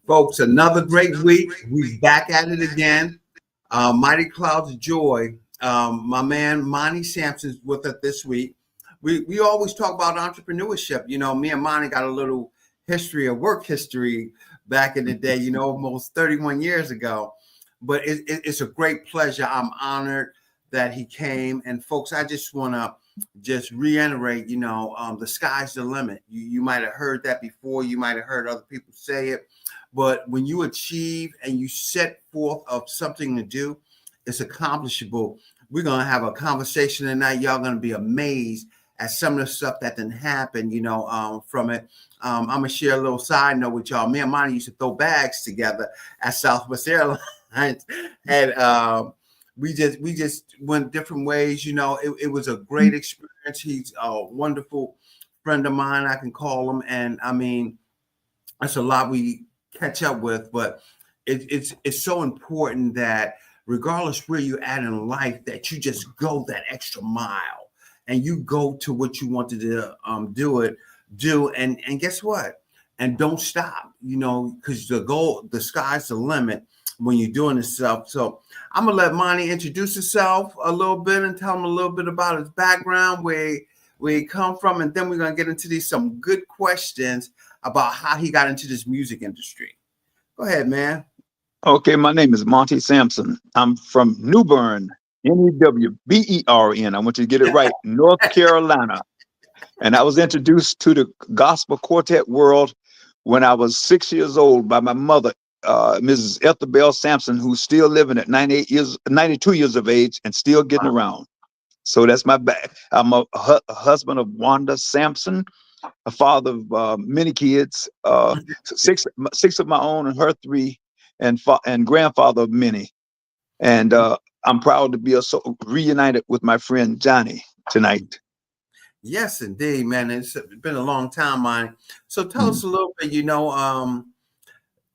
Folks, another great week. We back at it again. Mighty Clouds of Joy. My man Monty Sampson's with us this week. We always talk about entrepreneurship. You know, me and Monty got a little history of work history back in the day, almost 31 years ago. But it's a great pleasure. I'm honored that he came. And folks, I just want to just reiterate, the sky's the limit. You might have heard that before. You might have heard other people say it. But when you achieve and you set forth of something to do, it's accomplishable. We're going to have a conversation tonight. Y'all going to be amazed at some of the stuff that didn't happen, from it. I'm going to share a little side note with y'all. Me and Monty used to throw bags together at Southwest Airlines. And we just went different ways. It was a great experience. He's a wonderful friend of mine, I can call him. And I mean, that's a lot we catch up with, but it's so important that regardless where you're at in life, that you just go that extra mile and you go to what you want to do and guess what? And don't stop, because the sky's the limit when you're doing this stuff. So I'm gonna let Monty introduce himself a little bit and tell him a little bit about his background, where he come from, and then we're gonna get into some good questions about how he got into this music industry. Go ahead, man. Okay, my name is Monty Sampson. I'm from New Bern, Newbern. I want you to get it right, North Carolina. And I was introduced to the gospel quartet world when I was 6 years old by my mother, Mrs. Ethelbell Sampson, who's still living at 92 years of age and still getting around. So that's my back. I'm a husband of Wanda Sampson, a father of many kids, six of my own and her three, and grandfather of many. And I'm proud to be reunited with my friend Johnnie tonight. Yes, indeed, man. It's been a long time, man. So tell us a little bit,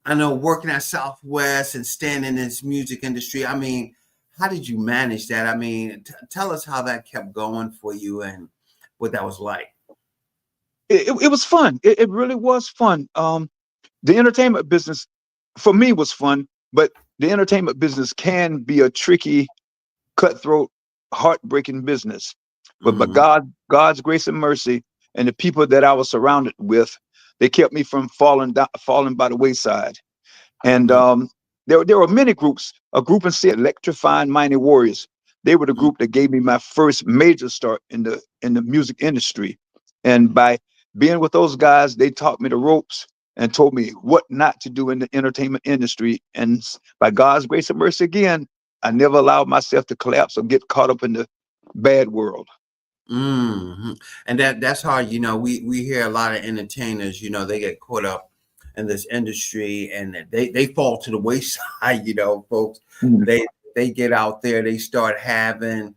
I know working at Southwest and staying in this music industry, I mean, how did you manage that? I mean, tell us how that kept going for you and what that was like. It was fun. It really was fun. The entertainment business for me was fun, but the entertainment business can be a tricky, cutthroat, heartbreaking business. But God's grace and mercy and the people that I was surrounded with, they kept me from falling by the wayside. And there were many groups. A group in Seattle, Electrifying Mighty Warriors. They were the group that gave me my first major start in the music industry. And by being with those guys, they taught me the ropes and told me what not to do in the entertainment industry. And by God's grace and mercy, again, I never allowed myself to collapse or get caught up in the bad world. Mm-hmm. And that's hard. We hear a lot of entertainers, they get caught up in this industry and they fall to the wayside, folks. Mm-hmm. They get out there, they start having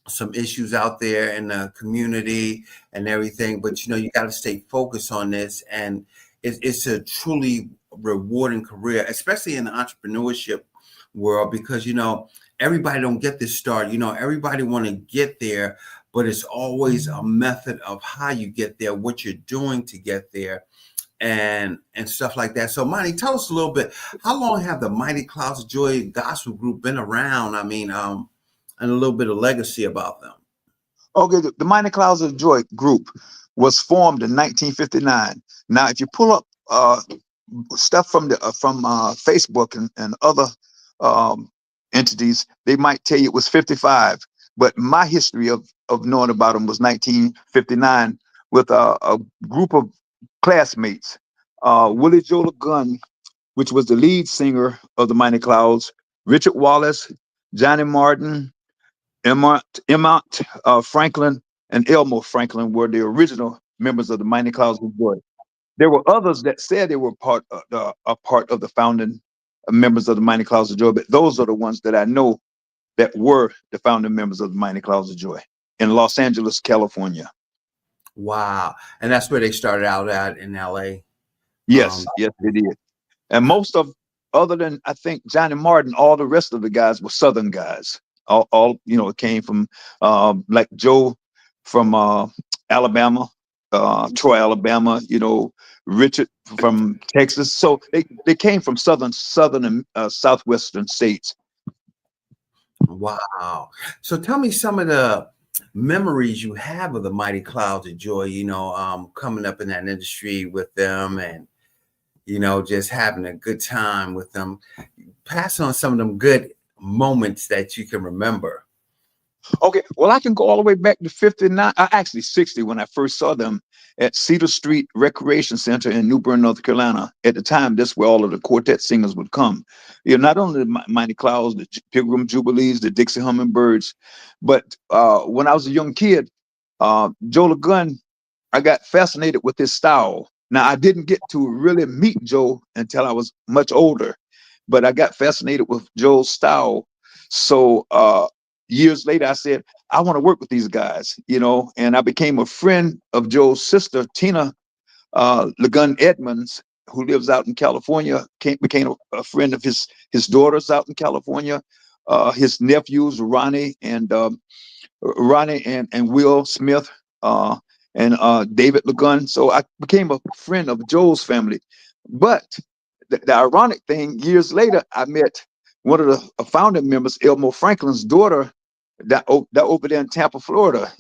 some issues out there in the community and everything. But you got to stay focused on this, and it's a truly rewarding career, especially in the entrepreneurship world, because everybody don't get this start. Everybody want to get there, but it's always a method of how you get there, what you're doing to get there, and stuff like that. So, Monty, tell us a little bit. How long have the Mighty Clouds of Joy Gospel Group been around? I mean, and a little bit of legacy about them. Okay, the Mighty Clouds of Joy group was formed in 1959. Now, if you pull up stuff from Facebook and other entities, they might tell you it was 55. But my history of knowing about them was 1959 with a group of classmates. Willie Joe Gunn, which was the lead singer of the Mighty Clouds, Richard Wallace, Johnny Martin, Emmett Franklin, and Elmo Franklin were the original members of the Mighty Clouds of Joy. There were others that said they were part of the founding members of the Mighty Clouds of Joy, but those are the ones that I know that were the founding members of the Mighty Clouds of Joy in Los Angeles, California. Wow. And that's where they started out at in LA. Yes, yes, they did. And other than I think Johnny Martin, all the rest of the guys were Southern guys. All it came from like Joe from Alabama, Troy, Alabama, Richard from Texas. So they came from southern and southwestern states. Wow. So tell me some of the memories you have of the Mighty Clouds of Joy, coming up in that industry with them and, just having a good time with them. Pass on some of them good moments that you can remember. Okay, well, I can go all the way back to 59, actually 60, when I first saw them at Cedar Street Recreation Center in New Bern, North Carolina. At the time, that's where all of the quartet singers would come. Not only the Mighty Clouds, the Pilgrim Jubilees, the Dixie Hummingbirds, but when I was a young kid, Joe LeGun, I got fascinated with his style. Now, I didn't get to really meet Joe until I was much older, but I got fascinated with Joe's style. So years later, I said, I want to work with these guys, and I became a friend of Joe's sister, Tina LeGun Edmonds, who lives out in California, became a friend of his daughters out in California, his nephews, Ronnie and Will Smith, and David LeGun. So I became a friend of Joel's family. But the ironic thing, years later, I met one of the founding members, Elmore Franklin's daughter, that over there in Tampa, Florida.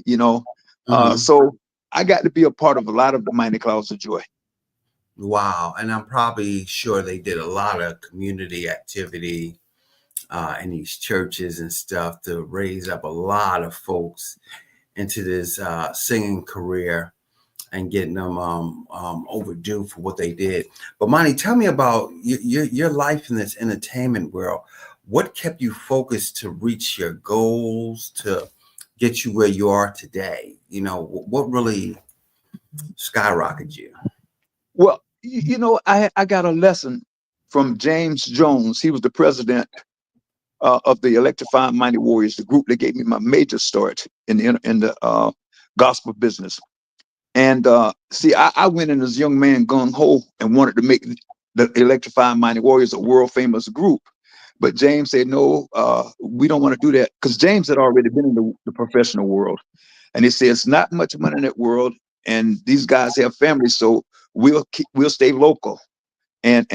So I got to be a part of a lot of the Mighty Clouds of Joy. Wow. And I'm probably sure they did a lot of community activity in these churches and stuff to raise up a lot of folks into this singing career and getting them overdue for what they did. But Monty, tell me about your life in this entertainment world. What kept you focused to reach your goals, to get you where you are today? What really skyrocketed you? Well, I got a lesson from James Jones. He was the president of the Electrifying Mighty Warriors, the group that gave me my major start in the gospel business. And see, I went in as a young man gung ho and wanted to make the Electrifying Mighty Warriors a world famous group. But James said, no, we don't want to do that, because James had already been in the professional world. And he said, it's not much money in that world. And these guys have families, so we'll stay local and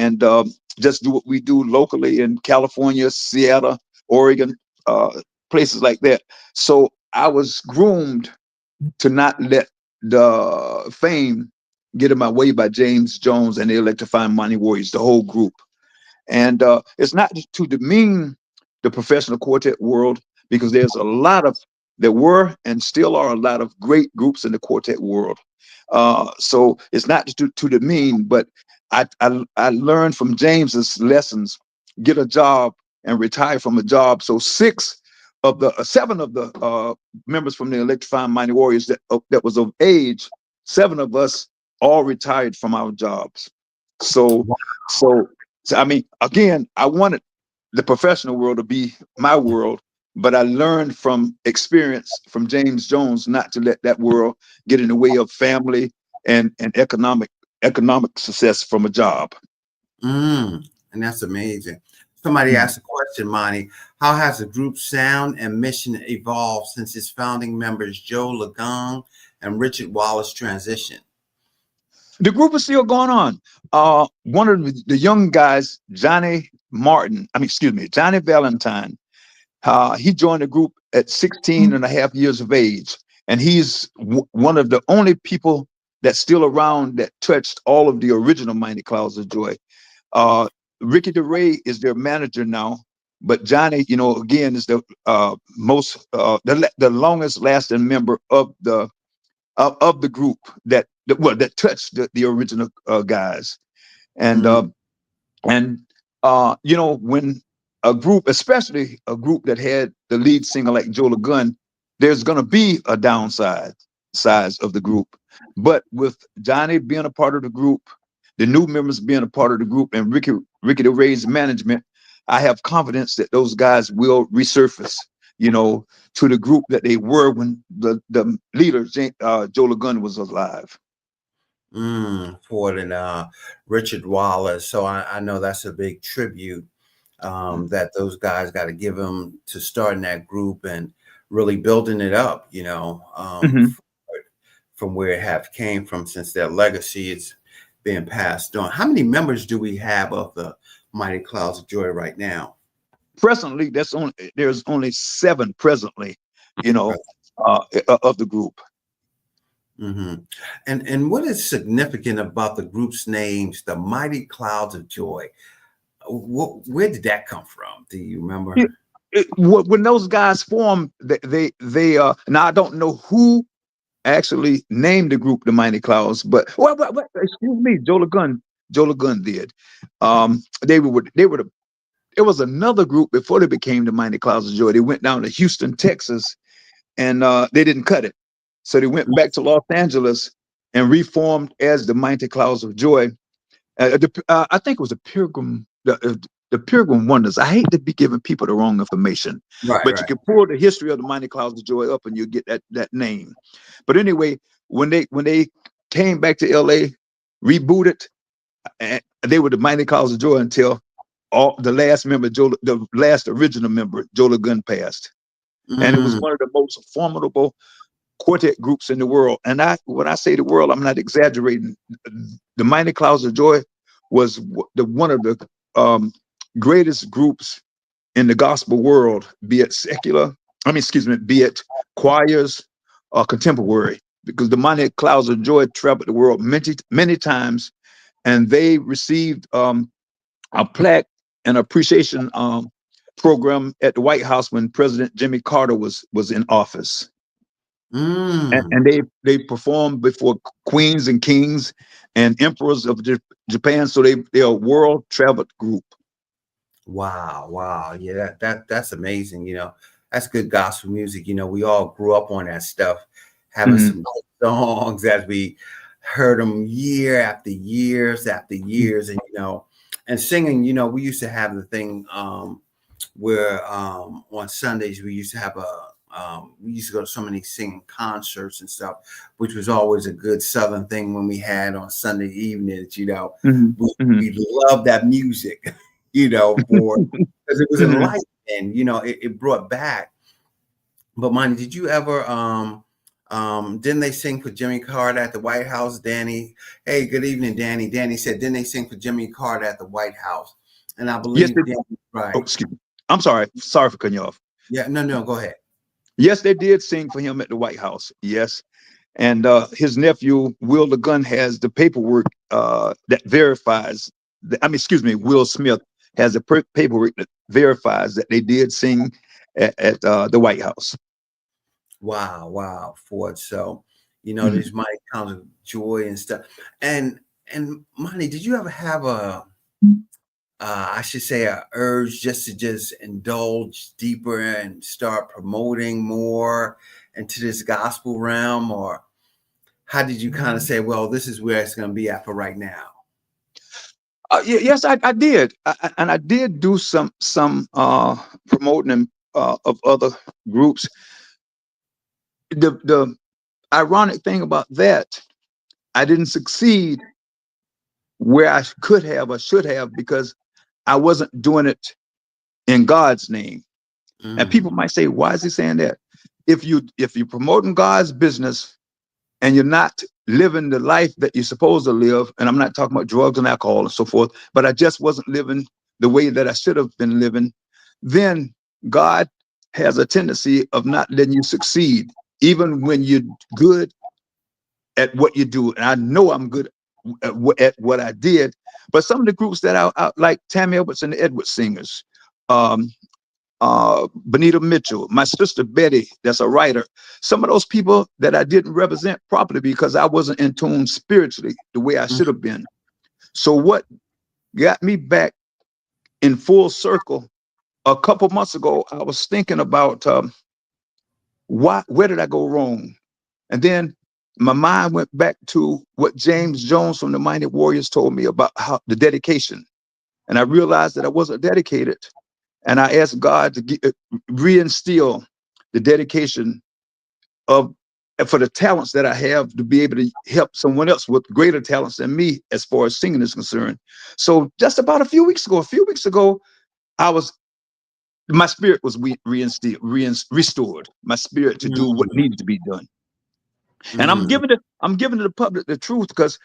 just do what we do locally in California, Seattle, Oregon, places like that. So I was groomed to not let the fame get in my way by James Jones and the Electrifying Mighty Warriors, the whole group. And it's not to demean the professional quartet world, because there were and still are a lot of great groups in the quartet world. So it's not to demean, but I learned from James's lessons: get a job and retire from a job. So seven of the members from the Electrifying Mighty Warriors that was of age, 7 of us all retired from our jobs. So, so I mean, again, I wanted the professional world to be my world, but I learned from experience from James Jones not to let that world get in the way of family and economic success from a job. And that's amazing. Somebody asked a question, Monty. How has the group's sound and mission evolved since its founding members Joe LeGun and Richard Wallace transitioned? The group is still going on. One of the young guys, Johnny Valentine, he joined the group at 16 and a half years of age. And he's one of the only people that's still around that touched all of the original Mighty Clouds of Joy. Ricky DeRay is their manager now, but Johnny, again, is the the longest lasting member of the group that touched the original guys. And when a group, especially a group that had the lead singer like Joe LeGun, there's going to be a downside size of the group. But with Johnny being a part of the group, the new members being a part of the group, and Ricky DeRay's management, I have confidence that those guys will resurface, to the group that they were when the leader, Joe LeGun, was alive. Ford and Richard Wallace. So I know that's a big tribute that those guys got to give him to starting that group and really building it up, from where it have came from, since their legacy is being passed on. How many members do we have of the Mighty Clouds of Joy right now? Presently, there's only 7 presently, you know, of the group. Mm-hmm. And what is significant about the group's names, the Mighty Clouds of Joy? Where did that come from? Do you remember? When those guys formed, they now I don't know who actually named the group the Mighty Clouds, but excuse me, Joe Gunn did. It was another group before they became the Mighty Clouds of Joy. They went down to Houston, Texas, and they didn't cut it, so they went back to Los Angeles and reformed as the Mighty Clouds of Joy. I think it was the Pilgrim Wonders. I hate to be giving people the wrong information, but you can pull the history of the Mighty Clouds of Joy up and you get that name. But anyway, when they came back to LA, rebooted, and they were the Mighty Clouds of Joy until the last member, the last original member, Joe Gunn, passed. And it was one of the most formidable quartet groups in the world. And when I say the world, I'm not exaggerating. The Mighty Clouds of Joy was one of the greatest groups in the gospel world, be it be it choirs or contemporary, because the Mighty Clouds of Joy traveled the world many times, and they received a plaque and appreciation program at the White House when President Jimmy Carter was in office. And they performed before queens and kings and emperors of Japan. So they're a world traveled group. Wow. Yeah, that's amazing. That's good gospel music. We all grew up on that stuff, having some good songs as we heard them year after years after years. And singing, we used to have the thing where on Sundays we used to have we used to go to so many singing concerts and stuff, which was always a good Southern thing when we had on Sunday evenings. We loved that music, because it was enlightening, it brought back. But Monty, did you ever didn't they sing for Jimmy Carter at the White House? Danny, hey, good evening, Danny. Danny said, didn't they sing for Jimmy Carter at the White House? And I believe, yes, right. Oh, excuse me. I'm sorry for cutting you off. Yeah, no, go ahead. Yes, they did sing for him at the White House. Yes. And his nephew, Will the Gun, has the paperwork that verifies, Will Smith has the paperwork that verifies that they did sing at the White House. Wow, Ford. So, there's Mighty Clouds of Joy and stuff. And Monty, did you ever have I should say, a urge just to indulge deeper and start promoting more into this gospel realm? Or how did you kind of say, well, this is where it's going to be at for right now? Yes, I did. And I did do some promoting of other groups. The ironic thing about that, I didn't succeed where I could have or should have, because I wasn't doing it in God's name. And people might say, why is he saying that? If you're promoting God's business and you're not living the life that you're supposed to live, and I'm not talking about drugs and alcohol and so forth, but I just wasn't living the way that I should have been living, then God has a tendency of not letting you succeed, even when you're good at what you do. And I know I'm good at what I did, but some of the groups that I like, Tammy Edwards and the Edwards Singers, Bonita Mitchell, my sister Betty, that's a writer. Some of those people that I didn't represent properly because I wasn't in tune spiritually the way I should have been. So what got me back in full circle a couple months ago, I was thinking about where did I go wrong? And then my mind went back to what James Jones from the Mighty Warriors told me about the dedication. And I realized that I wasn't dedicated. And I asked God to reinstill the dedication for the talents that I have to be able to help someone else with greater talents than me as far as singing is concerned. So just about a few weeks ago, my spirit was restored, my spirit to do what needed to be done. And Mm, I'm giving the public the truth because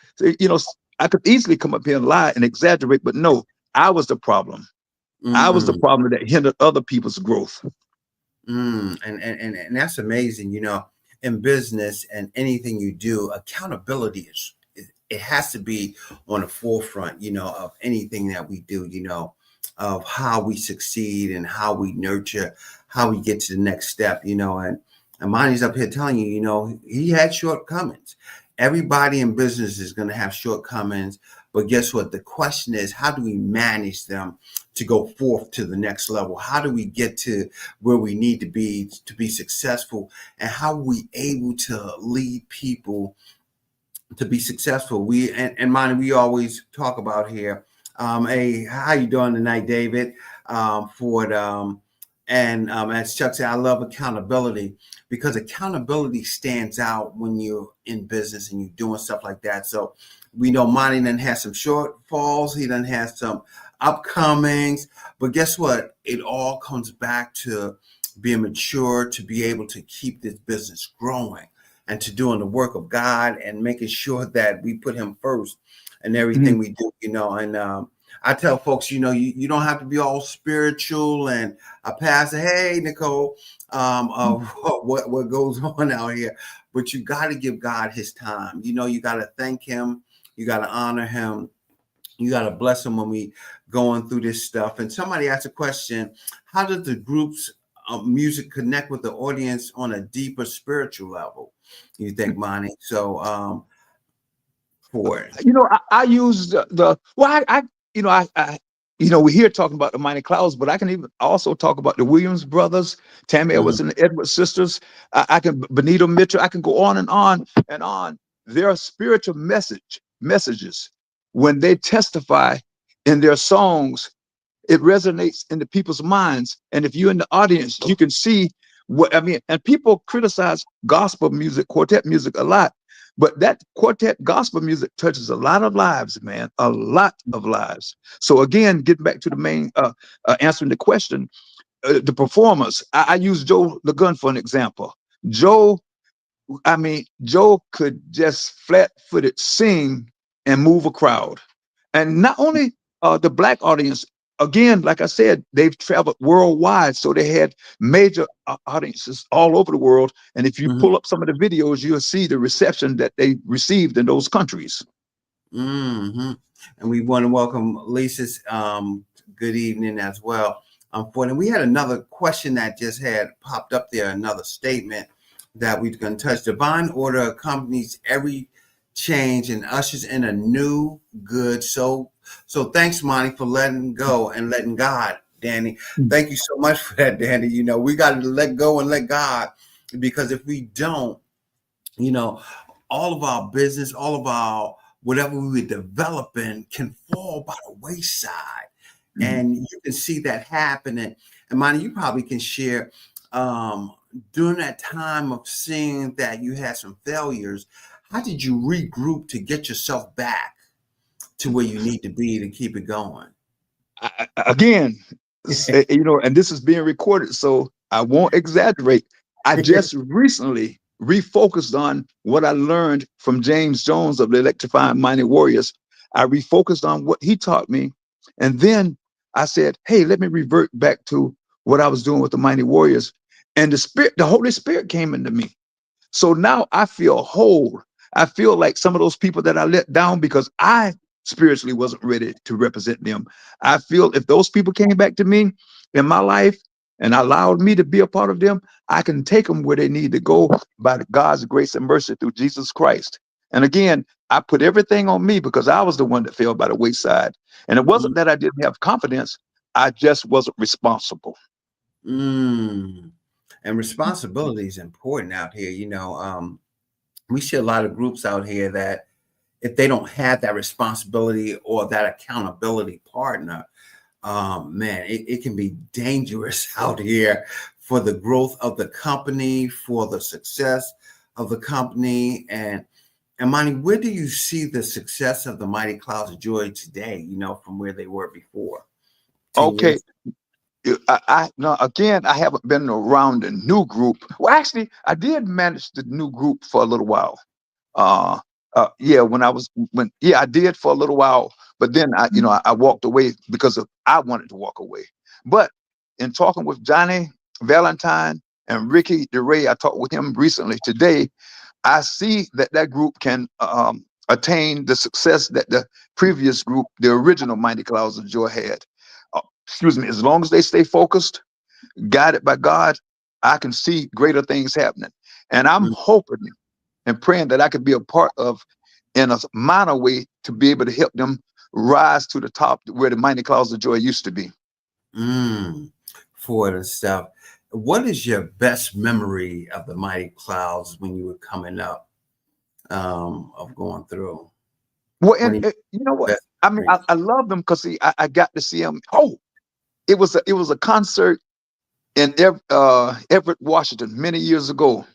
I could easily come up here and lie and exaggerate, but no, I was the problem. I was the mm, problem that hindered other people's growth. and that's amazing. In business and anything you do, accountability it has to be on the forefront, of anything that we do, of how we succeed and how we nurture, how we get to the next step, and Monty's up here telling you, he had shortcomings. Everybody in business is going to have shortcomings, but guess what? The question is, how do we manage them to go forth to the next level? How do we get to where we need to be successful? And how are we able to lead people to be successful? And Monty, we always talk about here. Hey, how you doing tonight, David? Ford. And as Chuck said, I love accountability because accountability stands out when you're in business and you're doing stuff like that. So we know Monty then has some shortfalls. He then has some upcomings. But guess what? It all comes back to being mature to be able to keep this business growing and to doing the work of God and making sure that we put him first in everything we do, and I tell folks, you don't have to be all spiritual and a pastor, hey, Nicole, of what goes on out here, but you got to give God his time. You got to thank him. You got to honor him. You got to bless him when we going through this stuff. And somebody asked a question, how does the group's music connect with the audience on a deeper spiritual level, you think, Monty? So for it. I use the well, we're here talking about the Mighty Clouds, but I can even also talk about the Williams brothers, Tammy Mhm. Edwards and the Edwards sisters. I can Benito Mitchell. I can go on and on and on. There are spiritual messages when they testify in their songs. It resonates in the people's minds, and if you're in the audience, you can see what I mean. And people criticize gospel music, quartet music a lot, but that quartet gospel music touches a lot of lives, man, a lot of lives. So again, getting back to the main answering the question, the performers. I use Joe LeGun for an example. Joe Joe could just flat-footed sing and move a crowd. And not only the black audience, again, like I said, they've traveled worldwide. So they had major audiences all over the world. And if you Mhm. pull up some of the videos, you'll see the reception that they received in those countries. Mm-hmm. And we want to welcome Lisa's good evening as well. And we had another question that just had popped up there, another statement that we can touch. Divine order accompanies every change and ushers in a new good. So thanks, Monty, for letting go and letting God, Danny. Thank you so much for that, Danny. We got to let go and let God, because if we don't, you know, all of our business, all of our whatever we were developing can fall by the wayside. Mhm. And you can see that happening. And Monty, you probably can share during that time of seeing that you had some failures, how did you regroup to get yourself back to where you need to be to keep it going? Again, and this is being recorded, so I won't exaggerate. I just recently refocused on what I learned from James Jones of the Electrifying Mighty Warriors. I refocused on what he taught me. And then I said, hey, let me revert back to what I was doing with the Mighty Warriors. And the Holy Spirit came into me. So now I feel whole. I feel like some of those people that I let down because I spiritually wasn't ready to represent them. I feel if those people came back to me in my life and allowed me to be a part of them, I can take them where they need to go by God's grace and mercy through Jesus Christ. And again, I put everything on me because I was the one that fell by the wayside. And it wasn't that I didn't have confidence. I just wasn't responsible. Mm. And responsibility is important out here. We see a lot of groups out here that if they don't have that responsibility or that accountability partner, man, it can be dangerous out here for the growth of the company, for the success of the company. And Monty, where do you see the success of the Mighty Clouds of Joy today, from where they were before, 10 Okay. years? no, again, I haven't been around the new group. Well, actually, I did manage the new group for a little while. Uh, yeah, yeah, I did for a little while, but then I walked away because I wanted to walk away. But in talking with Johnny Valentine and Ricky DeRay, I talked with him recently today. I see that that group can attain the success that the previous group, the original Mighty Clouds of Joy, had. Excuse me, as long as they stay focused, guided by God, I can see greater things happening. And I'm hoping and praying that I could be a part of, in a minor way, to be able to help them rise to the top where the Mighty Clouds of Joy used to be. For it and stuff. What is your best memory of the Mighty Clouds when you were coming up, of going through? Well, What are and your you know what? best I mean, memories? I love them because I got to see them. Oh, it was a concert in Everett, Washington, many years ago.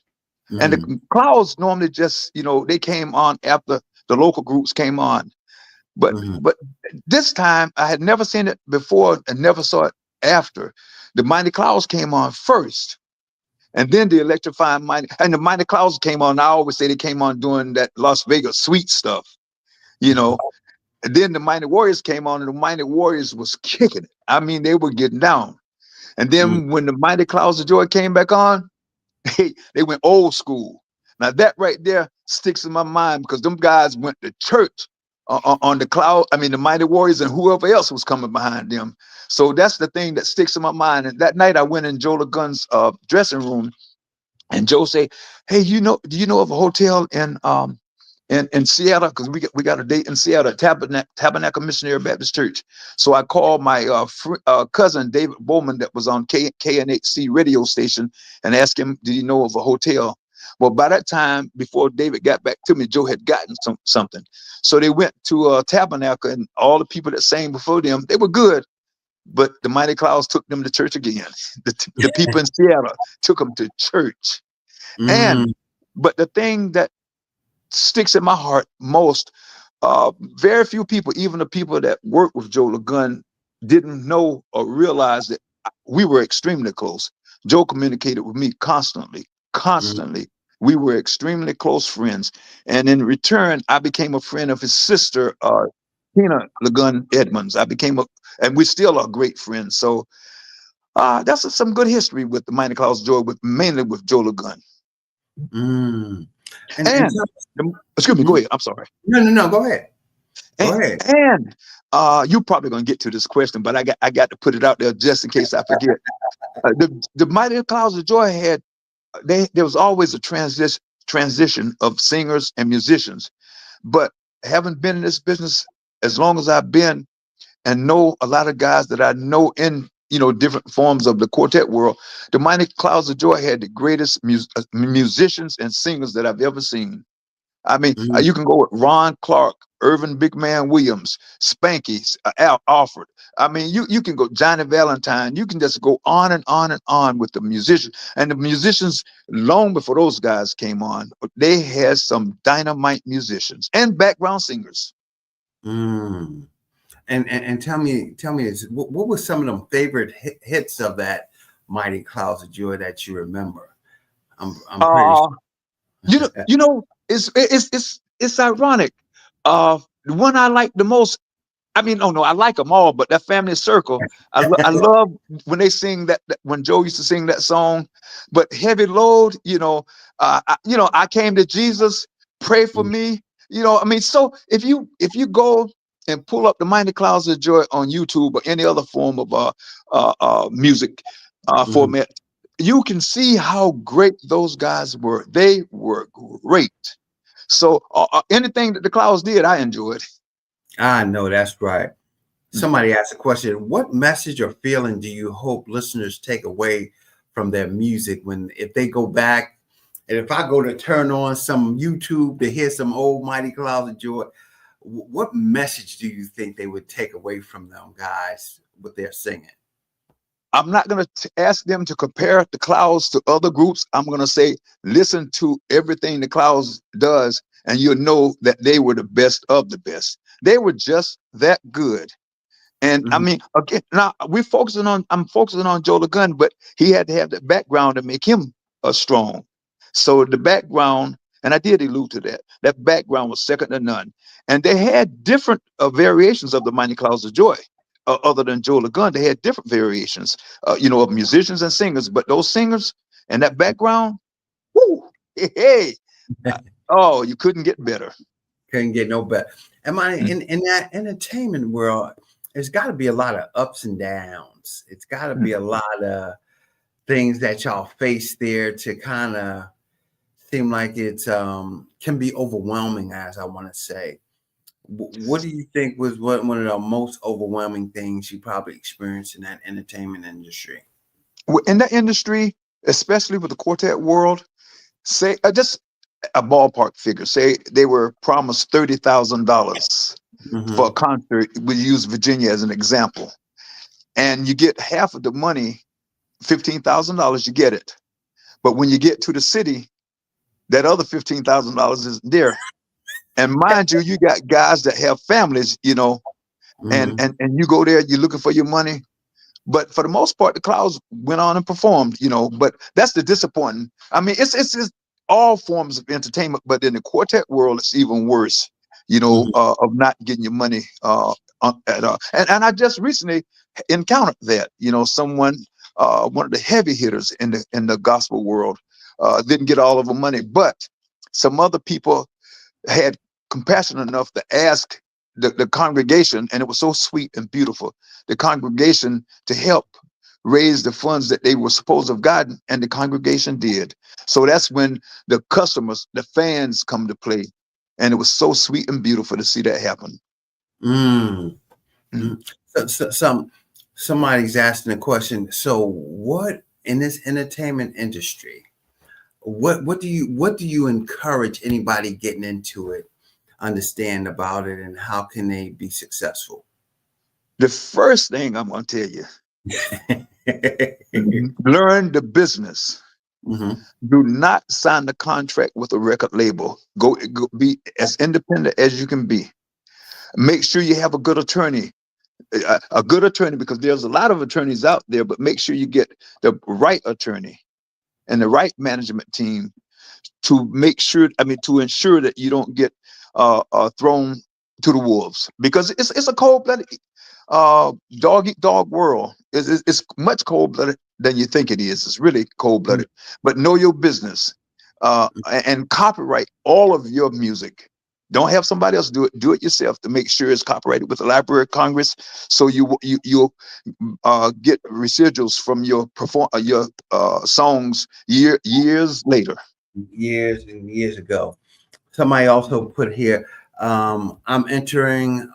And Mm-hmm. the Clouds normally just, they came on after the local groups came on. But Mm-hmm. but this time I had never seen it before and never saw it after. The Mighty Clouds came on first. And then the Electrifying Mighty, and the Mighty Clouds came on. I always say they came on doing that Las Vegas sweet stuff, you know. And then the Mighty Warriors came on, and the Mighty Warriors was kicking it. I mean, they were getting down. And then when the Mighty Clouds of Joy came back on, they went old school. Now that right there sticks in my mind because them guys went to church on the cloud. I mean, the Mighty Warriors and whoever else was coming behind them. So that's the thing that sticks in my mind. And that night I went in Joe LeGun's dressing room, and Joe say, "Hey, do you know of a hotel in Seattle? Because we got a date in Seattle, Tabernacle Missionary Baptist Church." So I called my cousin David Bowman that was on KNHC radio station and asked him, "Did he know of a hotel?" Well, by that time, before David got back to me, Joe had gotten something. So they went to Tabernacle, and all the people that sang before them, they were good. But the Mighty Clouds took them to church again. The people in Seattle took them to church. And Mm-hmm. but the thing that sticks in my heart most, very few people, even the people that work with Joe LeGun, didn't know or realize that we were extremely close. Joe communicated with me constantly. We were extremely close friends. And in return, I became a friend of his sister, Tina LeGun Edmonds. And we still are great friends. So that's some good history with the Mighty Clouds of Joy, mainly with Joe LeGun. Mm. And And excuse me, go ahead. I'm sorry. no, go ahead. And, Go ahead. and you're probably gonna get to this question, but I got to put it out there just in case I forget. The Mighty Clouds of Joy there was always a transition of singers and musicians, but having been in this business as long as I've been and know a lot of guys that I know in different forms of the quartet world, the Mighty Clouds of Joy had the greatest musicians and singers that I've ever seen. I mean, Mm-hmm. you can go with Ron Clark, Irvin Big Man Williams, Spanky, Al Alford. I mean, you can go Johnny Valentine. You can just go on and on and on with the musicians. And the musicians, long before those guys came on, they had some dynamite musicians and background singers. Mm. And tell me, what were some of them favorite hits of that Mighty Clouds of Joy that you remember? I'm pretty Uh, you know, sure. you know, it's ironic. The one I like the most, I mean, oh no, I like them all, but that Family Circle, I love when they sing that when Joe used to sing that song. But Heavy Load, I came to Jesus, pray for me. I mean, so if you go and pull up the Mighty Clouds of Joy on YouTube or any other form of music Mhm. format, you can see how great those guys were. They were great. So anything that the Clouds did, I enjoyed. I know that's right. Somebody asked a question: what message or feeling do you hope listeners take away from their music if they go back? And if I go to turn on some YouTube to hear some old Mighty Clouds of Joy, what message do you think they would take away from them guys with their singing? I'm not going to ask them to compare the Clouds to other groups. I'm going to say, listen to everything the Clouds does, and you'll know that they were the best of the best. They were just that good. And I Mhm. mean, again, now I'm focusing on Joe Gunn, but he had to have that background to make him strong. So the background, and I did allude to that, that background was second to none. And they had different variations of the Mighty Clouds of Joy. Other than Joe Gunn, they had different variations, of musicians and singers. But those singers and that background, whoo, hey, uh, oh, you couldn't get better. Couldn't get no better. Am I Mm. in that entertainment world? There's got to be a lot of ups and downs. It's got to be a lot of things that y'all face there to kind of seem like it's can be overwhelming, as I want to say. What do you think was one of the most overwhelming things you probably experienced in that entertainment industry? In that industry, especially with the quartet world, say just a ballpark figure. Say they were promised $30,000 for a Hmm. concert. We use Virginia as an example, and you get half of the money, $15,000. You get it, but when you get to the city, that other $15,000 isn't there. And mind you, you got guys that have families, and Hmm. and you go there, you're looking for your money. But for the most part, the Clouds went on and performed, But that's the disappointing. I mean, it's all forms of entertainment, but in the quartet world, it's even worse, Hmm. of not getting your money. And I just recently encountered that, someone, one of the heavy hitters in the gospel world, didn't get all of the money, but some other people had compassion enough to ask the congregation, and it was so sweet and beautiful, the congregation to help raise the funds that they were supposed to have gotten, and the congregation did. So that's when the customers, the fans come to play. And it was so sweet and beautiful to see that happen. Mm. Mm. Mm. Somebody's asking a question. So, what in this entertainment industry? What do you encourage anybody getting into it understand about it, and how can they be successful? The first thing I'm going to tell you, Hmm. learn the business. Do not sign the contract with a record label. Go be as independent as you can be. Make sure you have a good attorney, a good attorney, because there's a lot of attorneys out there, but make sure you get the right attorney and the right management team to make sure, I mean, to ensure that you don't get thrown to the wolves, because it's a cold-blooded dog eat dog world. It's much cold-blooded than you think it is. It's really cold-blooded. But know your business, and copyright all of your music. Don't have somebody else do it. Do it yourself to make sure it's copyrighted with the Library of Congress, so you'll get residuals from your songs years later. Years and years ago. Somebody also put here, I'm entering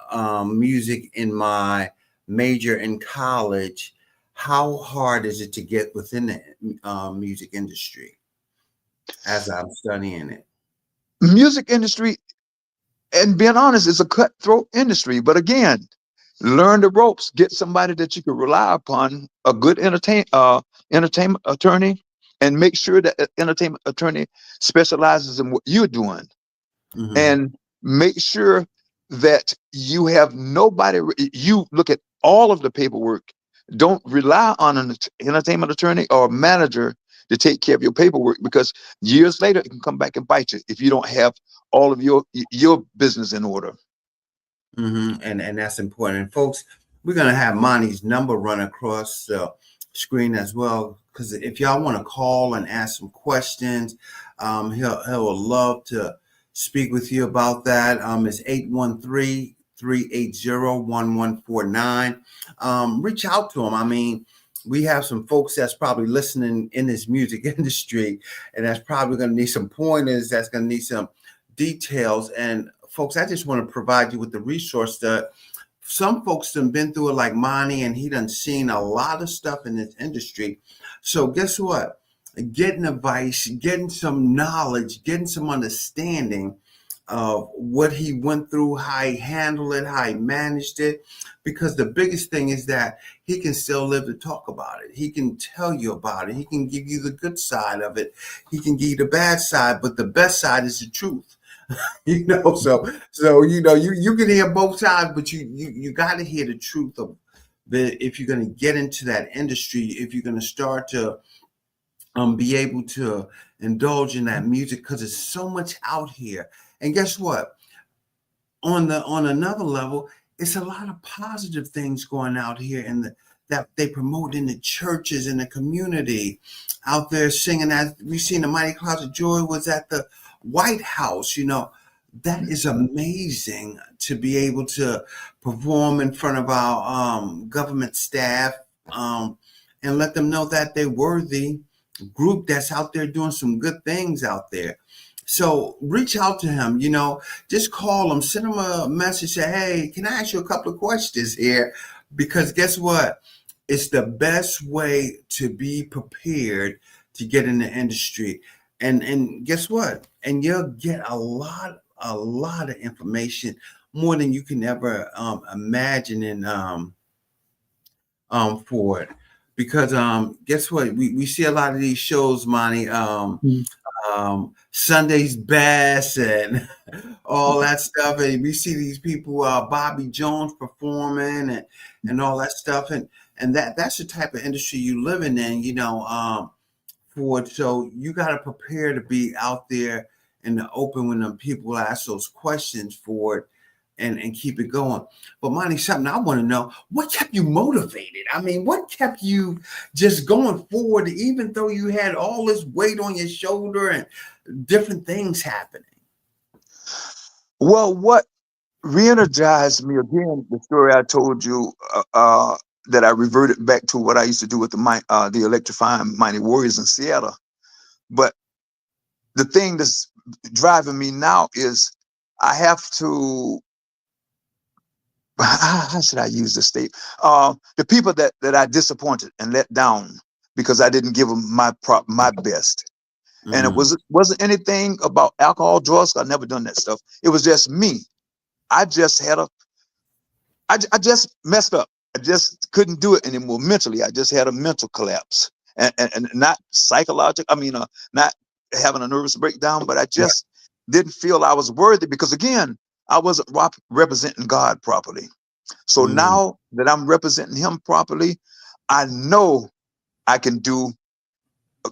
music in my major in college. How hard is it to get within the music industry as I'm studying it? Music industry, and being honest, it's a cutthroat industry. But again, learn the ropes. Get somebody that you can rely upon, a good entertainment attorney, and make sure that entertainment attorney specializes in what you're doing. Hmm. And make sure that you have nobody. You look at all of the paperwork. Don't rely on an entertainment attorney or manager to take care of your paperwork, because years later it can come back and bite you if you don't have all of your business in order. And that's important. And folks, we're gonna have Monty's number run across the screen as well. Because if y'all want to call and ask some questions, he'll love to speak with you about that. It's 813-380-1149. Reach out to him. I mean, we have some folks that's probably listening in this music industry, and that's probably gonna need some pointers, that's gonna need some details. And folks, I just want to provide you with the resource that some folks have been through it, like Monty, and he done seen a lot of stuff in this industry. So guess what? Getting advice, getting some knowledge, getting some understanding of what he went through, how he handled it, how he managed it. Because the biggest thing is that he can still live to talk about it. He can tell you about it. He can give you the good side of it. He can give you the bad side, but the best side is the truth. So you can hear both sides, but you got to hear the truth of the if you're going to get into that industry, if you're going to start to be able to indulge in that music, because there's so much out here. And guess what? On another level, it's a lot of positive things going out here in the that they promote in the churches in the community out there singing. That we've seen the Mighty Clouds of Joy was at the White House. That is amazing to be able to perform in front of our government staff, and let them know that they're worthy group that's out there doing some good things out there. So reach out to him, just call him, send him a message, say, hey, can I ask you a couple of questions here? Because guess what? It's the best way to be prepared to get in the industry. And guess what? And you'll get a lot of information, more than you can ever imagine for it. Because guess what? We see a lot of these shows, Monty. Sunday's Best and all that stuff. And we see these people, Bobby Jones performing and all that stuff. And that's the type of industry you living in, for it. So you got to prepare to be out there in the open when them people ask those questions for it, and keep it going. But Monty, something I want to know, what kept you motivated? I mean, what kept you just going forward, even though you had all this weight on your shoulder and different things happening? Well, what re-energized me again, the story I told you, that I reverted back to what I used to do with the electrifying Mighty Warriors in Seattle. But the thing that's driving me now is I have to, how should I use this state? The people that I disappointed and let down because I didn't give them my best. And it Mm-hmm. wasn't anything about alcohol, drugs. I've never done that stuff. It was just me. I just had I just messed up. I just couldn't do it anymore mentally. I just had a mental collapse, and not psychological. I mean, not having a nervous breakdown, but I Right. just didn't feel I was worthy because again, I wasn't representing God properly. So Mm-hmm. now that I'm representing Him properly, I know I can do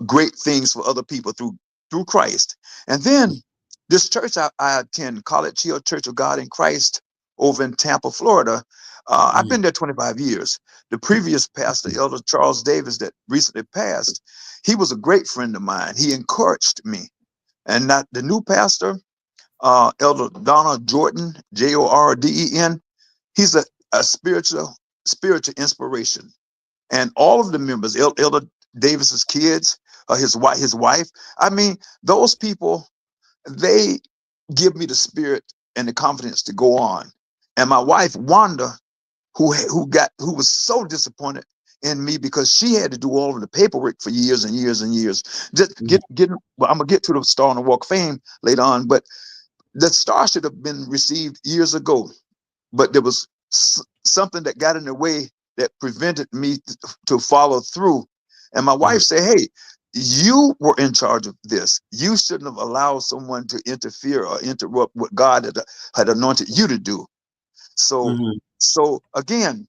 great things for other people through Christ. And then this church I attend, College Hill Church of God in Christ, over in Tampa, Florida. I've been there 25 years. The previous pastor, Elder Charles Davis, that recently passed, he was a great friend of mine. He encouraged me. And not the new pastor, Elder Donna Jordan, Jorden. He's a spiritual inspiration. And all of the members, Elder Davis's kids, his wife. I mean, those people, they give me the spirit and the confidence to go on. And my wife Wanda, who was so disappointed in me because she had to do all of the paperwork for years and years and years. Just getting. Well, I'm gonna get to the Star on the Walk of Fame later on, but the star should have been received years ago. But there was something that got in the way that prevented me to follow through. And my wife said, hey, you were in charge of this. You shouldn't have allowed someone to interfere or interrupt what God had anointed you to do. So, Mm-hmm. so again,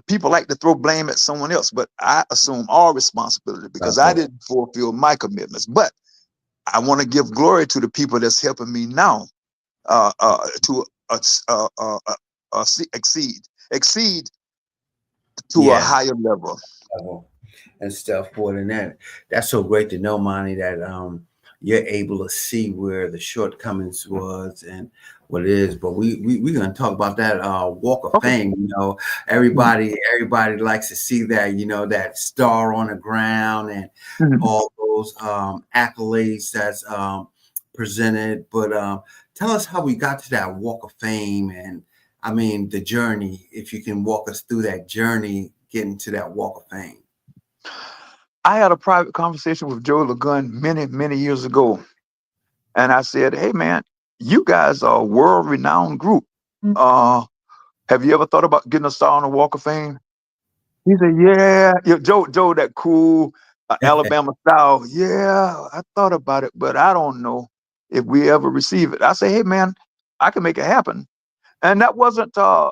people like to throw blame at someone else, but I assume all responsibility because I didn't fulfill my commitments. But I want to give glory to the people that's helping me now to exceed to a Yeah. higher level. Level and stuff more than that. That's so great to know, Monty, that you're able to see where the shortcomings was and what it is. But we're gonna talk about that Walk of Okay. Fame. Everybody likes to see that, that star on the ground and Mhm. all those accolades that's presented. But tell us how we got to that Walk of Fame, and I mean the journey. If you can walk us through that journey, getting to that Walk of Fame. I had a private conversation with Joe Lagun many, many years ago. And I said, hey, man, you guys are a world renowned group. Have you ever thought about getting a star on the Walk of Fame? He said, yeah. Joe, that cool Alabama style. Yeah, I thought about it, but I don't know. if we ever receive it. I say, hey man, I can make it happen. And that wasn't I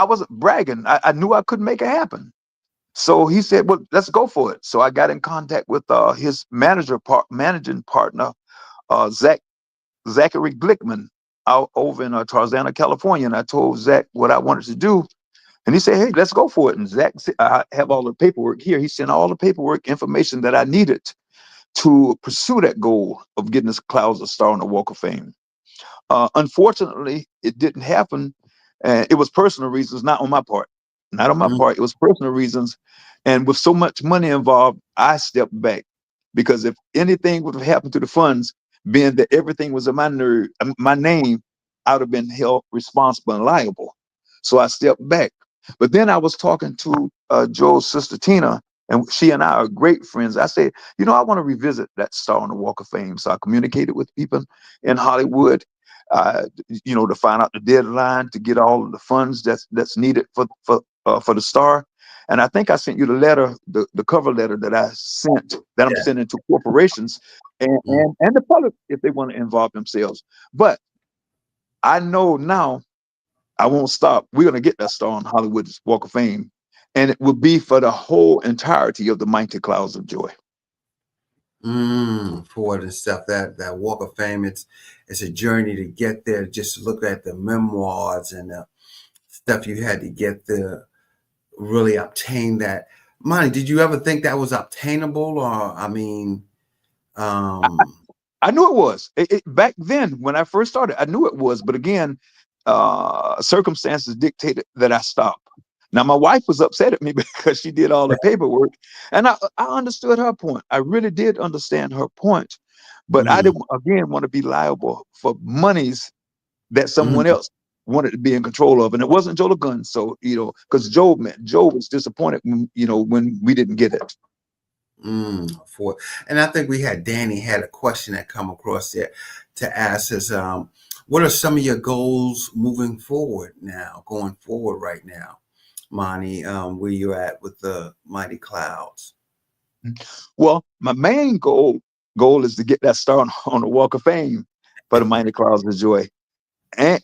wasn't bragging. I knew I could make it happen. So he said, well, let's go for it. So I got in contact with his managing partner, Zachary Glickman, out over in Tarzana, California. And I told Zach what I wanted to do. And he said, hey, let's go for it. And Zach said, I have all the paperwork here. He sent all the paperwork information that I needed to pursue that goal of getting this Clouds a Star on the Walk of Fame. Unfortunately, it didn't happen. And it was personal reasons, not on my part. Not on my Mm, part. It was personal reasons. And with so much money involved, I stepped back because if anything would have happened to the funds, being that everything was in my name, I would have been held responsible and liable. So I stepped back. But then I was talking to Joe's sister Tina, and she and I are great friends. I said, I want to revisit that Star on the Walk of Fame. So I communicated with people in Hollywood, to find out the deadline to get all of the funds that's needed for the star. And I think I sent you the letter, the cover letter that I sent, that I'm yeah. sending to corporations and, Mm, and, and the public if they want to involve themselves. But I know now I won't stop. We're going to get that star on Hollywood's Walk of Fame. And it will be for the whole entirety of the Mighty Clouds of Joy. forward and stuff. That Walk of Fame. It's a journey to get there. Just look at the memoirs and the stuff you had to get to really obtain that. Monty, did you ever think that was obtainable? Or I mean, um, I knew it was. Back then, when I first started, I knew it was. But again, circumstances dictated that I stop. Now, my wife was upset at me because she did all the paperwork, and I understood her point. I really did understand her point, but I mm, didn't again want to be liable for monies that someone mm, else wanted to be in control of, and it wasn't Joe LeGun. So because Joe was disappointed when we didn't get it. for and I think we had Danny had a question that come across there to ask us, what are some of your goals moving forward now, going forward right now, Monty, where you're at with the Mighty Clouds? Well, my main goal is to get that star on the Walk of Fame for the Mighty Clouds of Joy, and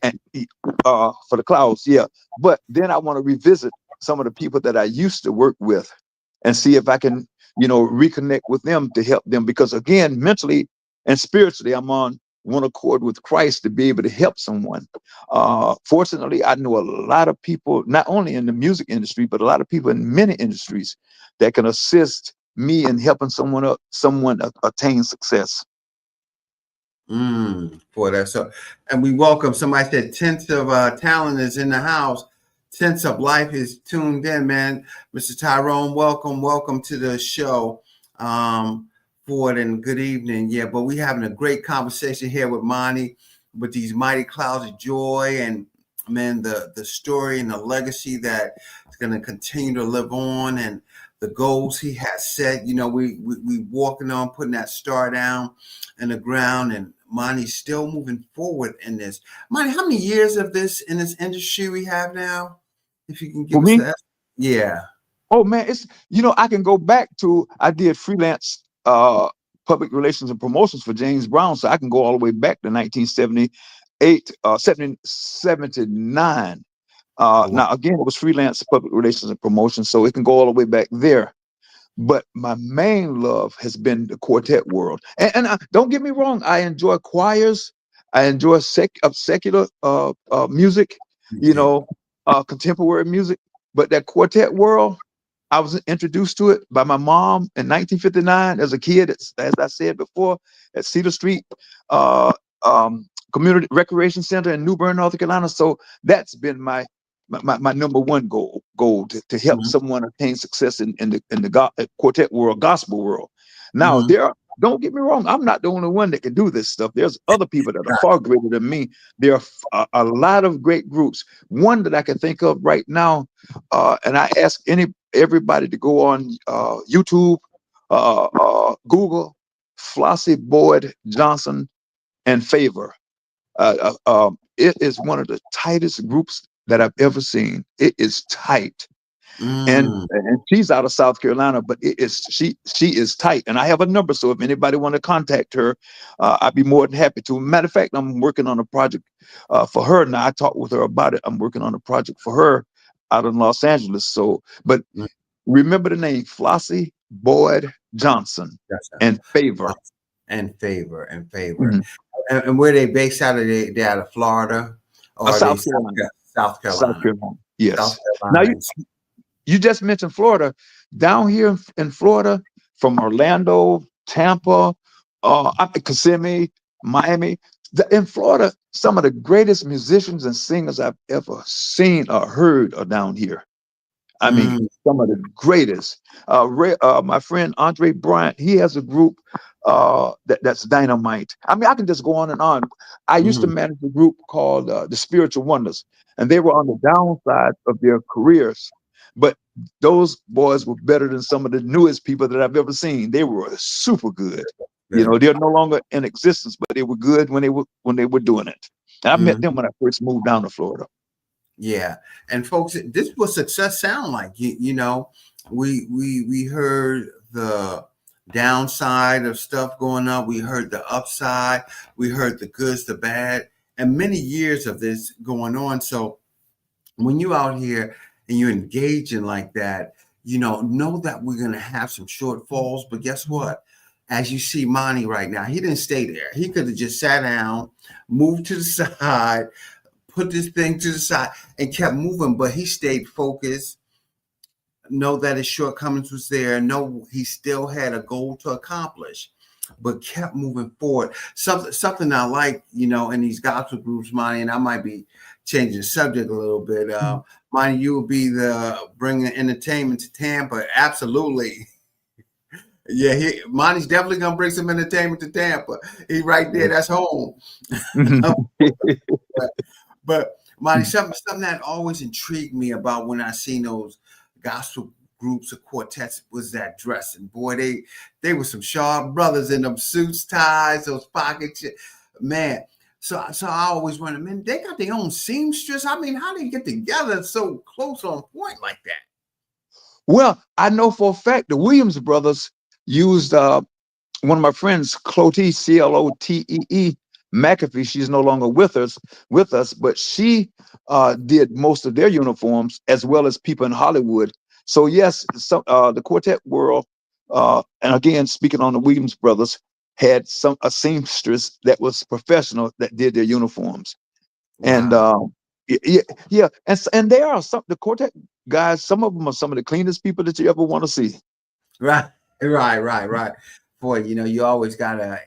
for the Clouds, yeah. But then I want to revisit some of the people that I used to work with and see if I can, reconnect with them to help them. Because again, mentally and spiritually, I'm on one accord with Christ to be able to help someone. Fortunately, I know a lot of people, not only in the music industry, but a lot of people in many industries that can assist me in helping someone attain success. For that. So, and we welcome somebody said Tenth of Talent is in the house. Tenth of Life is tuned in, man. Mr. Tyrone, welcome to the show. Ford, and good evening. Yeah, but we having a great conversation here with Monty, with these Mighty Clouds of Joy, and man, the story and the legacy that is going to continue to live on, and the goals he has set. We walking on, putting that star down in the ground, and Monty's still moving forward in this. Monty, how many years of this in this industry we have now? If you can For give us me, that. Yeah. oh man, it's I can go back to I did freelance public relations and promotions for James Brown, so I can go all the way back to 1978, 79. Oh, wow. Now again, it was freelance public relations and promotions, so it can go all the way back there. But my main love has been the quartet world. And don't get me wrong, I enjoy choirs. I enjoy secular music, Yeah. contemporary music. But that quartet world, I was introduced to it by my mom in 1959 as a kid, as I said before, at Cedar Street uh, Community Recreation Center in New Bern, North Carolina. So that's been my number one goal to help Mhm. someone attain success in the quartet world, gospel world. Now, Mhm. don't get me wrong, I'm not the only one that can do this stuff. There's other people that are far greater than me. There are a lot of great groups. One that I can think of right now, and I ask everybody to go on YouTube, Google, Flossie Boyd Johnson and Favor. It is one of the tightest groups that I've ever seen. It is tight. Mm, and she's out of South Carolina, but she is tight, and I have a number. So if anybody want to contact her, I'd be more than happy to. Matter of fact, I'm working on a project for her now. I talked with her about it. I'm working on a project for her out in Los Angeles. So, but mm, remember the name Flossie Boyd Johnson that's a and Favor. plus. And favor and favor. Mhm. And where they based out of? They out of Florida, or are they South Carolina. South South Carolina? Carolina. South Yes. Now Carolina. you just mentioned Florida. Down here in Florida, from Orlando, Tampa, Kissimmee, Miami. In Florida, some of the greatest musicians and singers I've ever seen or heard are down here. I mean, Mm, some of the greatest. My friend Andre Bryant, he has a group that's dynamite. I mean, I can just go on and on. I used to mm, manage a group called the Spiritual Wonders, and they were on the downside of their careers. But those boys were better than some of the newest people that I've ever seen. They were super good. You know, good. they're no longer in existence, but they were good when they were doing it. And I met Mm, them when I first moved down to Florida. yeah, and folks, this is what success sound like. You know, we heard the downside of stuff going up. We heard the upside. We heard the goods, the bad, and many years of this going on. So when you out here and you're engaging like that, know that we're gonna have some shortfalls. But guess what? As you see Monty right now, he didn't stay there. He could have just sat down, moved to the side, put this thing to the side, and kept moving. But he stayed focused. Know that his shortcomings was there. Know he still had a goal to accomplish, but kept moving forward. Something I like, in these gospel groups, Monty, and I might be changing the subject a little bit. Monty, you will be the bringing entertainment to Tampa. Absolutely. Yeah, Monty's definitely gonna bring some entertainment to Tampa. He right there. That's home. But Monty, something that always intrigued me about when I seen those gospel groups or quartets was that dressing. Boy, they were some sharp brothers in them suits, ties, those pockets. Man. So I always wondered, man, they got their own seamstress. I mean, how do you get together so close on point like that? Well, I know for a fact the Williams brothers used one of my friends, Clotee, Clotee McAfee. She's no longer with us, but she did most of their uniforms as well as people in Hollywood. So yes, the quartet world, and again speaking on the Williams brothers, had a seamstress that was professional that did their uniforms. And Wow. yeah, and they are some the quartet guys. Some of them are some of the cleanest people that you ever want to see. Right, right. Boy, you always gotta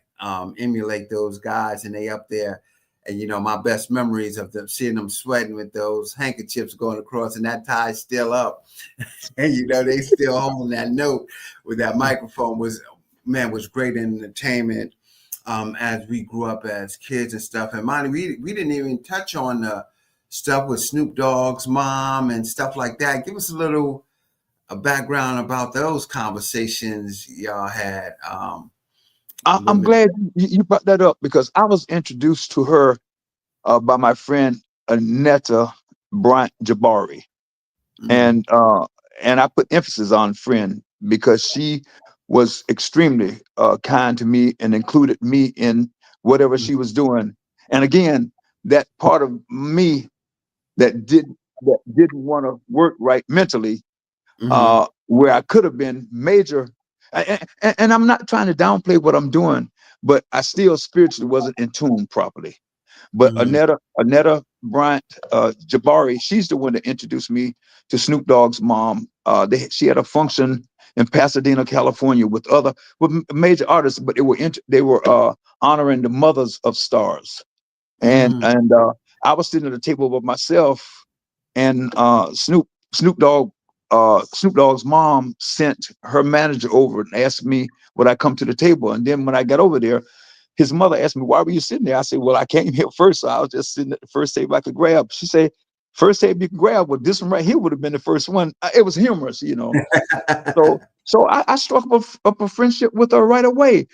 emulate those guys, and they up there. And my best memories of them seeing them sweating with those handkerchiefs going across, and that tie's still up, and they still holding that note with that microphone was great entertainment. As we grew up as kids and stuff, and Monty, we didn't even touch on the stuff with Snoop Dogg's mom and stuff like that. Give us a background about those conversations y'all had. A little I'm bit. glad you brought that up because I was introduced to her by my friend Aneta Bryant Jabari, Mm, and uh, and I put emphasis on friend because she was extremely kind to me and included me in whatever mm, she was doing. And again, that part of me that didn't want to work right mentally, mm, where I could have been major. And I'm not trying to downplay what I'm doing, but I still spiritually wasn't in tune properly. But mm, Aneta Bryant Jabari, she's the one that introduced me to Snoop Dogg's mom. She had a function in Pasadena, California, with major artists, but they were honoring the mothers of stars. And mm, and I was sitting at the table by myself, and Snoop Dogg's mom sent her manager over and asked me would I come to the table. And then when I got over there, his mother asked me, why were you sitting there? I said, well, I came here first, so I was just sitting at the first table I could grab. She said, first table you could grab, well, this one right here would have been the first one. It was humorous. So I struck up a friendship with her right away.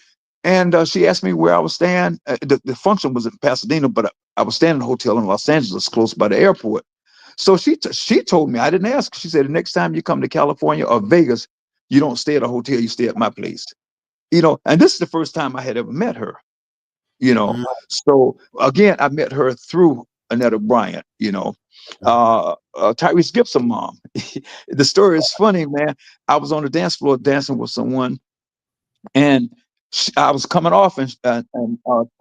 And she asked me where I was staying. The function was in Pasadena, but I was staying in a hotel in Los Angeles, close by the airport. So she told me, I didn't ask. She said, the next time you come to California or Vegas, you don't stay at a hotel, you stay at my place. And this is the first time I had ever met her. Mhm. So again, I met her through Annetta Bryant. Tyrese Gibson mom. The story is funny, man. I was on the dance floor dancing with someone, and I was coming off, and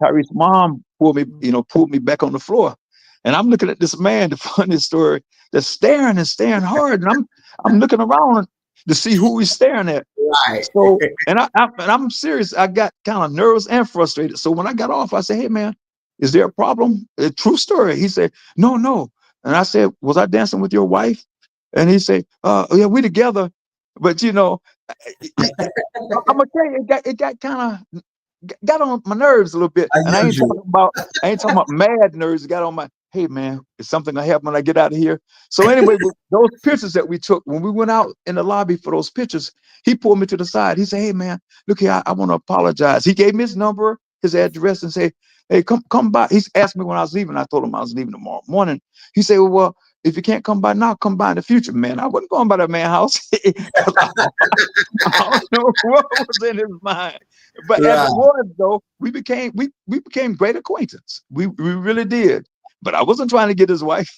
Tyrese's mom pulled me back on the floor, and I'm looking at this man. The funniest story, that's staring and staring hard, and I'm looking around to see who he's staring at. Right. So, and I'm serious. I got kind of nervous and frustrated. So when I got off, I said, "Hey, man, is there a problem?" A true story. He said, "No, no." And I said, "Was I dancing with your wife?" And he said, "Yeah, we together." But I'm gonna tell you, it got kind of got on my nerves a little bit, and Unusual. I ain't talking about mad nerves. It got on my, hey man, is something gonna happen when I get out of here? So anyway, with those pictures that we took when we went out in the lobby for those pictures, he pulled me to the side. He said, "Hey man, look here, I want to apologize." He gave me his number, his address, and say, "Hey, come by." He asked me when I was leaving. I told him I was leaving tomorrow morning. He said, "Well, if you can't come by now, come by in the future." Man, I wasn't going by that man's house because I don't know what was in his mind. But as Right. it was, though, we became great acquaintance. We really did. But I wasn't trying to get his wife.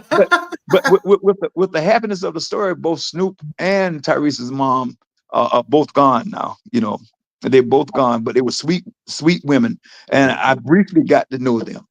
but with the happiness of the story, both Snoop and Tyrese's mom are both gone now. They're both gone, but they were sweet, sweet women, and I briefly got to know them.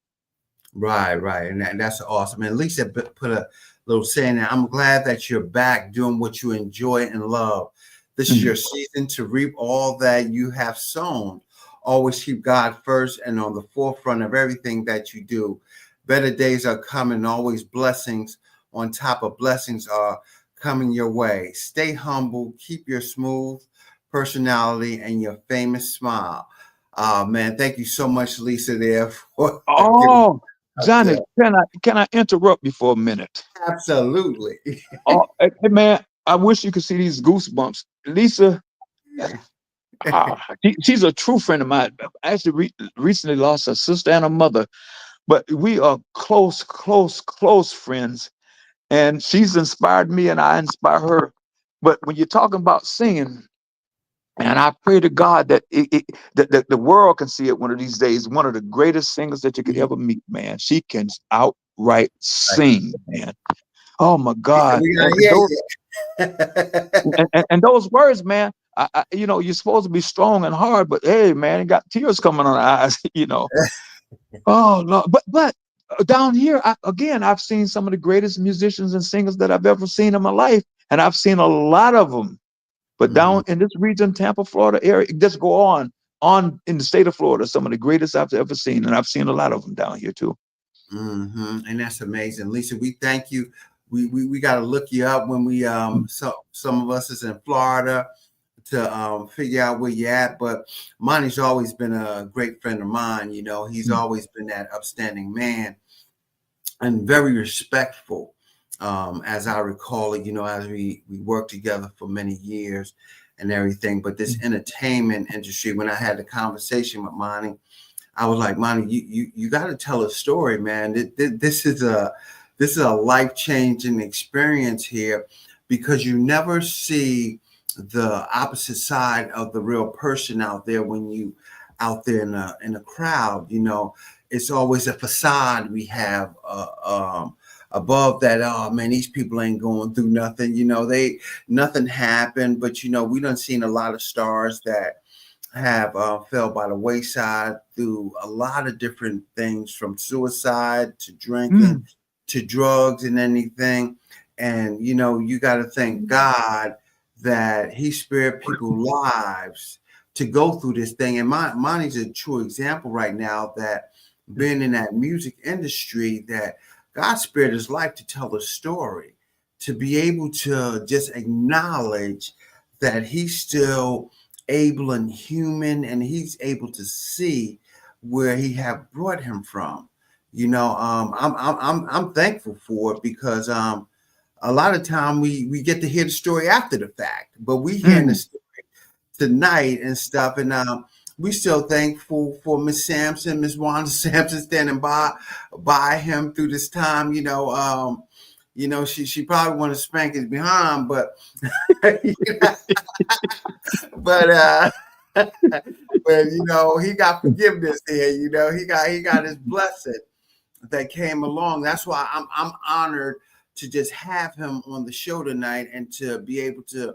Right, right, and that's awesome. And Lisa put a little saying there. I'm glad that you're back doing what you enjoy and love. This is Mhm. your season to reap all that you have sown. Always keep God first and on the forefront of everything that you do. Better days are coming. Always blessings on top of blessings are coming your way. Stay humble. Keep your smooth personality and your famous smile. Man, thank you so much, Lisa, there for giving Oh, us Johnny, that. can I interrupt you for a minute? Absolutely. Oh, hey, man, I wish you could see these goosebumps. Lisa, she's a true friend of mine. I actually recently lost a sister and a mother, but we are close, close, close friends. And she's inspired me, and I inspire her. But when you're talking about singing, and I pray to God that that the world can see it one of these days. One of the greatest singers that you could ever meet, man. She can outright Right. sing, man. Oh my He said, God! we And gotta those hear you. and those words, man. You're supposed to be strong and hard, but hey, man, it got tears coming on the eyes. Oh no, but down here, I've seen some of the greatest musicians and singers that I've ever seen in my life, and I've seen a lot of them. But Mhm, down in this region, Tampa, Florida area, just go on in the state of Florida, some of the greatest I've ever seen, and I've seen a lot of them down here too. and that's amazing, Lisa. We thank you. We got to look you up when we so some of us is in Florida to figure out where you're at. But Monty's always been a great friend of mine. He's always been that upstanding man and very respectful. As I recall it, as we worked together for many years and everything. But this entertainment industry, when I had the conversation with Monty, I was like, Monty, you got to tell a story, man. This is a life changing experience here because you never see the opposite side of the real person out there when you out there in a crowd. It's always a facade we have above that. Oh man, these people ain't going through nothing. Nothing happened, but we done seen a lot of stars that have fell by the wayside through a lot of different things, from suicide to drinking Mm, to drugs and anything. And you got to thank God that He spared people's lives to go through this thing. And Monty's a true example right now that being in that music industry, that God spared his life to tell a story, to be able to just acknowledge that He's still able and human, and He's able to see where He have brought him from. I'm thankful for it because a lot of time we get to hear the story after the fact, but we hearing the mm, story tonight and stuff. And we still thankful for Miss Sampson, Miss Wanda Sampson, standing by him through this time. She probably want to spank his behind, but but but he got forgiveness here. He got his blessing that came along. That's why I'm honored to just have him on the show tonight and to be able to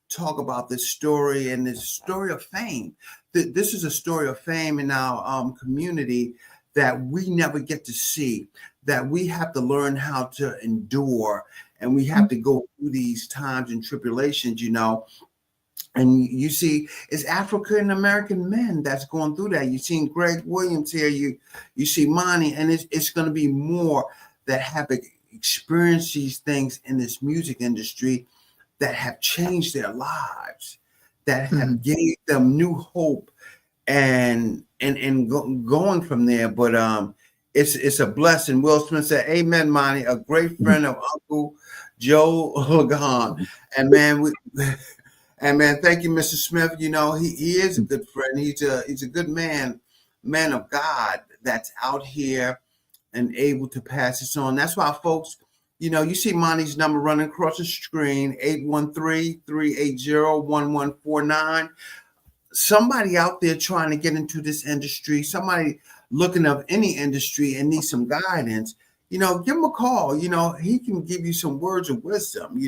talk about this story and this story of fame. This is a story of fame in our community that we never get to see, that we have to learn how to endure, and we have to go through these times and tribulations, And you see, it's African American men that's going through that. You've seen Greg Williams here. You see Monty, and it's going to be more that have experienced these things in this music industry that have changed their lives, that have gave them new hope, and going from there. But it's a blessing. Will Smith said, "Amen, Monty." A great friend of Uncle Joe Lagan, and man, thank you, Mr. Smith. He is a good friend. He's a good man of God that's out here and able to pass this on. That's why, folks, you see Monty's number running across the screen, 813-380-1149. Somebody out there trying to get into this industry, somebody looking of any industry and needs some guidance, give him a call. He can give you some words of wisdom,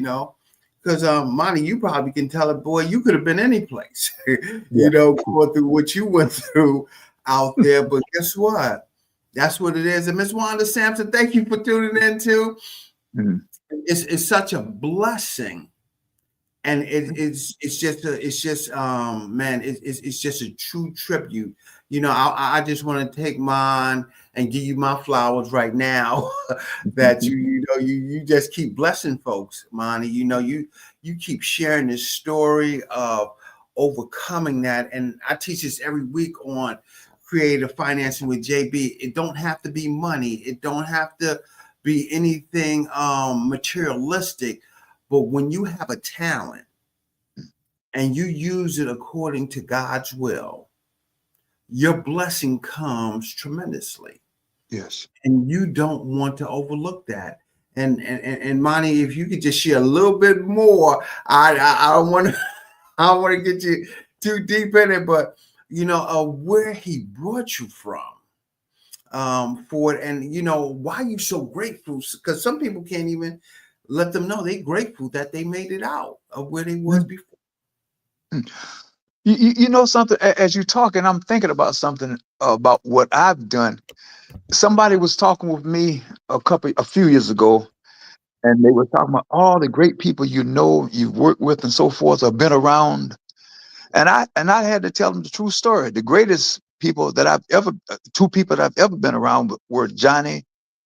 because Monty, you probably can tell it, boy, you could have been any place, going through what you went through out there. But guess what? That's what it is. And Miss Wanda Sampson, thank you for tuning in too. It's such a blessing, and it's just a true tribute. I just want to take mine and give you my flowers right now. That you just keep blessing folks, Monty. You keep sharing this story of overcoming that, and I teach this every week on creative financing with JB. It don't have to be money. It don't have to be anything materialistic. But when you have a talent and you use it according to God's will, your blessing comes tremendously. Yes. And you don't want to overlook that. And Monty, if you could just share a little bit more, I don't want to get you too deep in it, but where he brought you from for it, and why you so grateful, because some people can't even let them know they're grateful that they made it out of where they was before. You know something, as you're talking, I'm thinking about something about what I've done. Somebody was talking with me a few years ago, and they were talking about all the great people you've worked with and so forth, have been around. And I had to tell them the true story. The greatest people that two people that I've ever been around were Johnnie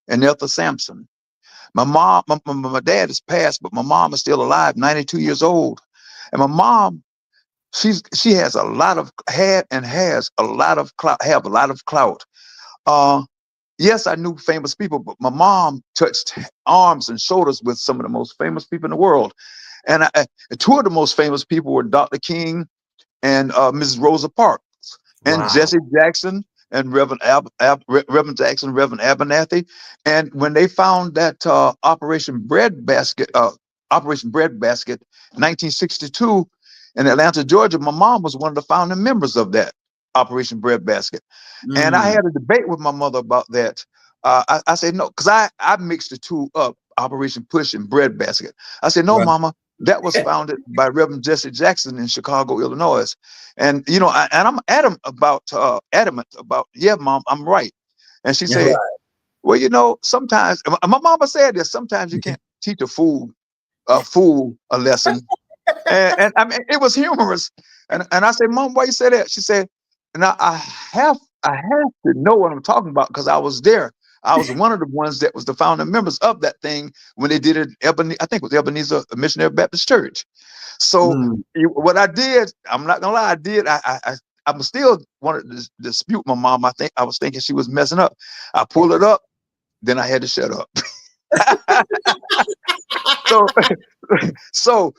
and Ethel Sampson. My dad is passed, but my mom is still alive, 92 years old. And my mom, she has a lot of has a lot of clout. Yes, I knew famous people, but my mom touched arms and shoulders with some of the most famous people in the world. And two of the most famous people were Dr. King and Mrs. Rosa Parks, and Wow. Jesse Jackson and Reverend Jackson, Reverend Abernathy. And when they found that Operation Breadbasket, 1962 in Atlanta, Georgia, my mom was one of the founding members of that Operation Breadbasket. And I had a debate with my mother about that. I said no, because I mixed the two up, Operation Push and Breadbasket. I said, no, Mama, that was founded by Reverend Jesse Jackson in Chicago, Illinois. And I'm adamant about, yeah, Mom, I'm right. And she said, well, sometimes my mama said this, sometimes you can't teach a fool a lesson. And I mean, it was humorous. And I said, Mom, why you say that? She said, now I have to know what I'm talking about, because I was there. I was one of the ones that was the founding members of that thing when they did it. I think it was Ebenezer Missionary Baptist Church. So what I did, I'm not gonna lie, I still wanted to dispute my mom. I was thinking she was messing up. I pulled it up, then I had to shut up. So So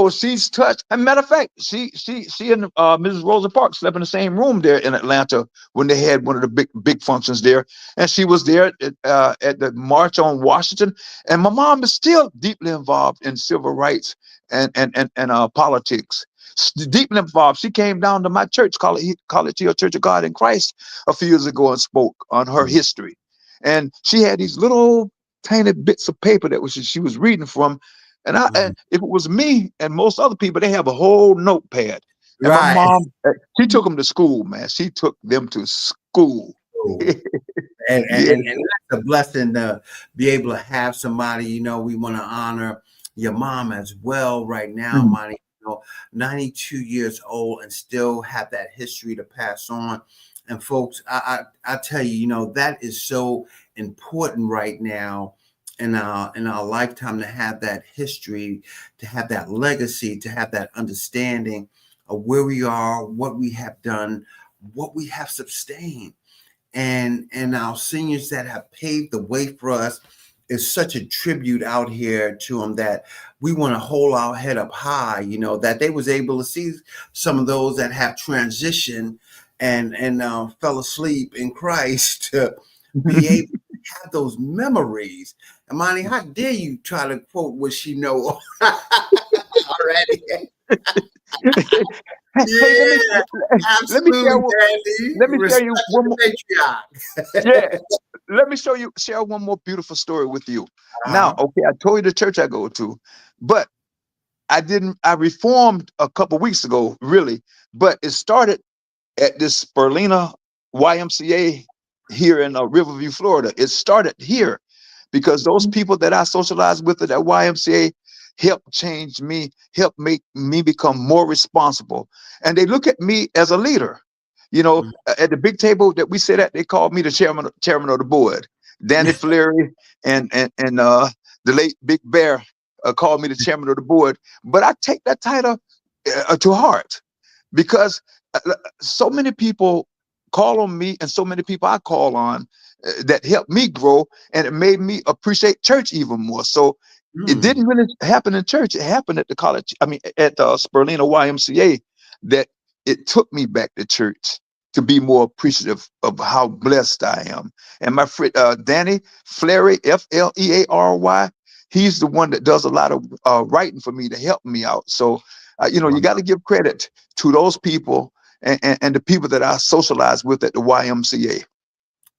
she's touched. And matter of fact, she and Mrs. Rosa Parks slept in the same room there in Atlanta when they had one of the big functions there, and she was there at the March on Washington. And my mom is still deeply involved in civil rights and politics. Deeply involved. She came down to my church, College Hill Church of God in Christ, a few years ago and spoke on her history. And she had these little tiny bits of paper that she was reading from. And if it was me and most other people, they have a whole notepad. And my Right. mom, she took them to school, man. She took them to school. Yeah. And that's a blessing to be able to have somebody, we want to honor your mom as well right now, Mhm. Monty, 92 years old and still have that history to pass on. And folks, I tell you, that is so important right now in our lifetime, to have that history, to have that legacy, to have that understanding of where we are, what we have done, what we have sustained, and our seniors that have paved the way for us. Is such a tribute out here to them, that we want to hold our head up high, that they was able to see some of those that have transitioned and fell asleep in Christ, to be able to have those memories. And Monty, how dare you try to quote what she know already? Hey, Yeah, let me absolutely, share Dandy. let me share Respect you one the more. matriarch. Yeah, let me share one more beautiful story with you. Now, Uh-huh. okay, I told you the church I go to, but I didn't. I reformed a couple weeks ago, really, but it started at this Spirlina YMCA here in Riverview, Florida. It started here because those people that I socialized with at that YMCA helped change me, helped make me become more responsible. And they look at me as a leader. At the big table that we sit at, they called me the chairman of the board. Danny Fleury and the late Big Bear called me the chairman of the board. But I take that title to heart because so many people call on me and so many people I call on that helped me grow, and it made me appreciate church even more. So it Mm. didn't really happen in church. It happened at the college. I mean, at Spirlina YMCA, that it took me back to church to be more appreciative of how blessed I am. And my friend Danny Fleury, Fleary, he's the one that does a lot of writing for me to help me out. So, you got to give credit to those people and the people that I socialize with at the YMCA.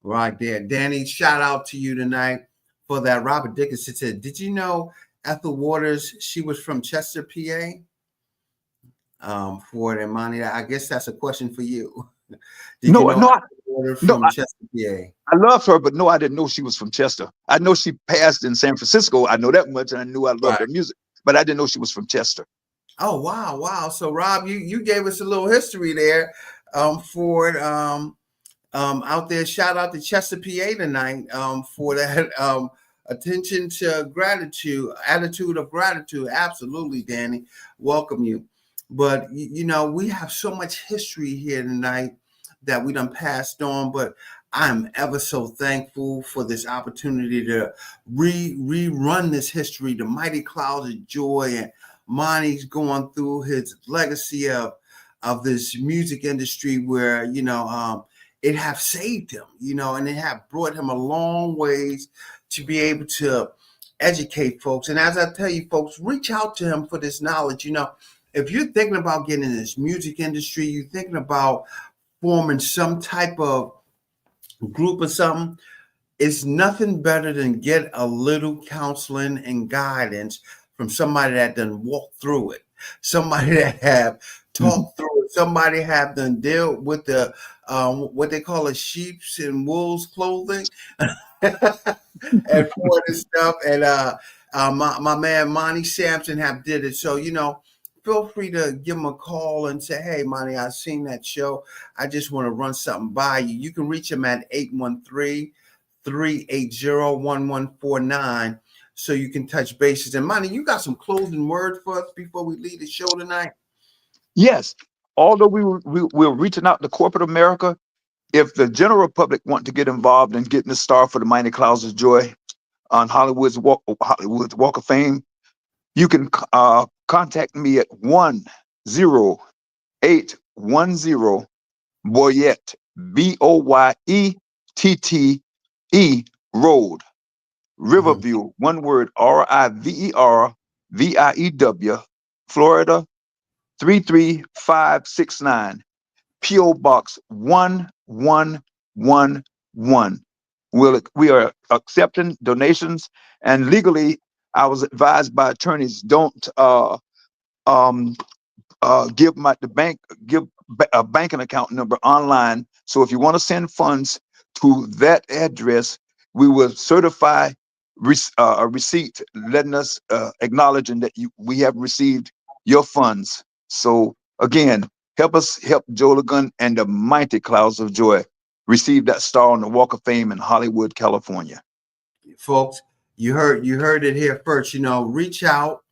Right there. Danny, shout out to you tonight for that. Robert Dickinson said, did you know Ethel Waters, she was from Chester, PA? For it, and Monty, I guess that's a question for you. Did you No, know no, Ethel Waters no, from Chester, PA? I love her, but no, I didn't know she was from Chester. I know she passed in San Francisco. I know that much, and I knew I loved Right. her music, but I didn't know she was from Chester. Oh, wow, wow. So Rob, you gave us a little history there for it. Out there, shout out to Chester, PA tonight for that attention to gratitude, attitude of gratitude. Absolutely, Danny. Welcome you. But, we have so much history here tonight that we done passed on, but I'm ever so thankful for this opportunity to rerun this history, the mighty clouds of joy, and Monty's going through his legacy of this music industry where, it have saved him, and it have brought him a long ways to be able to educate folks. And as I tell you, folks, reach out to him for this knowledge. If you're thinking about getting in this music industry, you're thinking about forming some type of group or something, it's nothing better than get a little counseling and guidance from somebody that done walked through it, somebody that have talked through it, somebody have done dealt with the what they call a sheep's and wolves clothing and for this stuff. And my man Monty Sampson have did it. So feel free to give him a call and say, hey, Monty, I seen that show. I just want to run something by you. You can reach him at 813-380-1149 so you can touch bases. And Monty, you got some closing words for us before we leave the show tonight? Yes, although we're reaching out to corporate America, if the general public want to get involved in getting the star for the Mighty Clouds of Joy on Hollywood's Walk of Fame, You can contact me at 10810 Boyette, Boyette Road, Riverview, one word, Riverview, Florida 33569, P.O. Box 1111. We are accepting donations, and legally, I was advised by attorneys, don't give a banking account number online. So if you want to send funds to that address, we will certify a receipt letting us acknowledging that we have received your funds. So again, help us help Joe Lagun and the Mighty Clouds of Joy receive that star on the Walk of Fame in Hollywood, California. Folks, you heard it here first. Reach out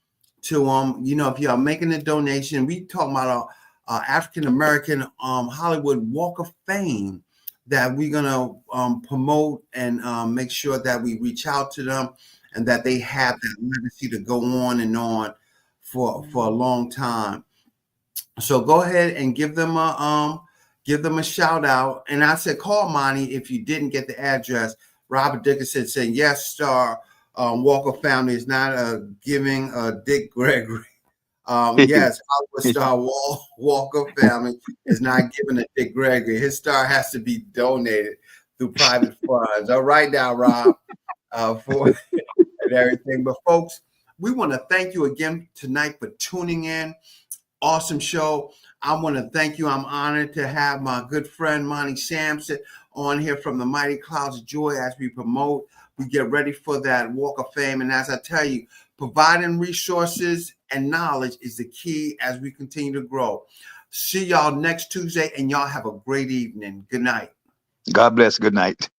to them. If you are making a donation, we talking about a African American Hollywood Walk of Fame that we're gonna promote and make sure that we reach out to them and that they have that legacy to go on and on for a long time. So go ahead and give them a shout out. And I said, call Monty if you didn't get the address. Robert Dickinson said, yes, star. Walker family is not giving Dick Gregory. Yes, Hollywood star Walker family is not giving a Dick Gregory. His star has to be donated through private funds. All right now, Rob, for and everything. But folks, we want to thank you again tonight for tuning in. Awesome show. I want to thank you. I'm honored to have my good friend Monty Sampson on here from the Mighty Clouds of Joy as we promote. We get ready for that Walk of Fame. And as I tell you, providing resources and knowledge is the key as we continue to grow. See y'all next Tuesday, and y'all have a great evening. Good night. God bless. Good night.